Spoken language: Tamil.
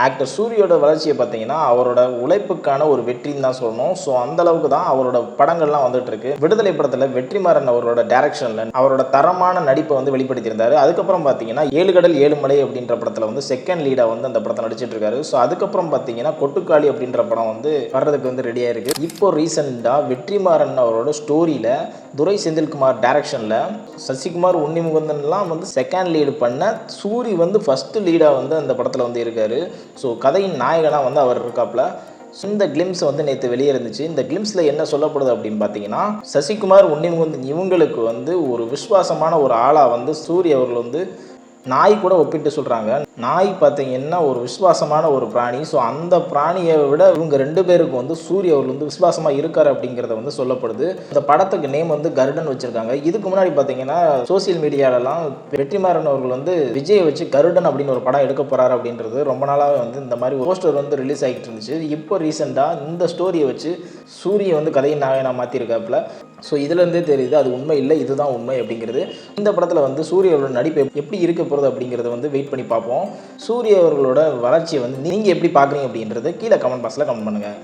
ஆக்டர் சூரியோட வளர்ச்சியை பார்த்தீங்கன்னா அவரோட உழைப்புக்கான ஒரு வெற்றின்னு தான் சொல்லணும். ஸோ அந்த அளவுக்கு தான் அவரோட படங்கள்லாம் வந்துட்டு இருக்கு. விடுதலை படத்தில் வெற்றிமாறன் அவரோட டைரக்ஷனில் அவரோட தரமான நடிப்பை வந்து வெளிப்படுத்தியிருந்தாரு. அதுக்கப்புறம் பார்த்தீங்கன்னா 7 கடல் 7 மலை அப்படின்ற படத்தில் வந்து செகண்ட் லீடாக வந்து அந்த படத்தை நடிச்சிட்டு இருக்காரு. ஸோ அதுக்கப்புறம் பார்த்தீங்கன்னா கொட்டுக்காளி அப்படின்ற படம் வந்து வர்றதுக்கு வந்து ரெடியாக இருக்கு. இப்போ ரீசெண்டாக வெற்றிமாறன் அவரோட ஸ்டோரியில் துரை செந்தில்குமார் டைரக்ஷனில் சசிகுமார் உன்னிமுகுந்தன்லாம் வந்து செகண்ட் லீடு பண்ண சூரி வந்து ஃபர்ஸ்ட் லீடாக வந்து அந்த படத்தில் வந்து இருக்காரு. ஸோ கதையின் நாயகனாக வந்து அவர் இருக்காப்புல. இந்த கிளிம்ஸ் வந்து நேற்று வெளியே இருந்துச்சு. இந்த கிளிம்ஸில் என்ன சொல்லப்படுது அப்படின்னு பார்த்தீங்கன்னா, சசிகுமார் உன்னிமுகுந்தன் இவங்களுக்கு வந்து ஒரு விசுவாசமான ஒரு ஆளாக வந்து சூரிய அவர்கள் வந்து நாய் கூட ஒப்பிட்டு சொல்கிறாங்க. நாய் பார்த்தீங்கன்னா ஒரு விசுவாசமான ஒரு பிராணி. ஸோ அந்த பிராணியை விட இவங்க 2 பேருக்கு வந்து சூரிய அவர்கள் வந்து விசுவாசமாக இருக்கார் அப்படிங்கிறத வந்து சொல்லப்படுது. இந்த படத்துக்கு நேம் வந்து கருடன் வச்சுருக்காங்க. இதுக்கு முன்னாடி பார்த்தீங்கன்னா சோசியல் மீடியாலலாம் வெற்றிமாறன் அவர்கள் வந்து விஜயை வச்சு கருடன் அப்படின்னு ஒரு படம் எடுக்க போகிறாரு அப்படின்றது ரொம்ப நாளாகவே வந்து இந்த மாதிரி போஸ்டர் வந்து ரிலீஸ் ஆகிட்டு இருந்துச்சு. இப்போ ரீசெண்டாக இந்த ஸ்டோரியை வச்சு சூரிய வந்து கதையின் நாயகனாக மாற்றிருக்காப்புல. ஸோ இதுலேருந்தே தெரியுது அது உண்மை இல்லை, இதுதான் உண்மை அப்படிங்கிறது. இந்த படத்தில் வந்து சூரியோட நடிப்பு எப்படி இருக்க போகிறது அப்படிங்கிறத வந்து வெயிட் பண்ணி பார்ப்போம். சூரிய அவர்களோட வளர்ச்சியை வந்து நீங்கள் எப்படி பார்க்குறீங்க அப்படின்றத கீழே கமெண்ட் பாக்ஸில் கமெண்ட் பண்ணுங்கள்.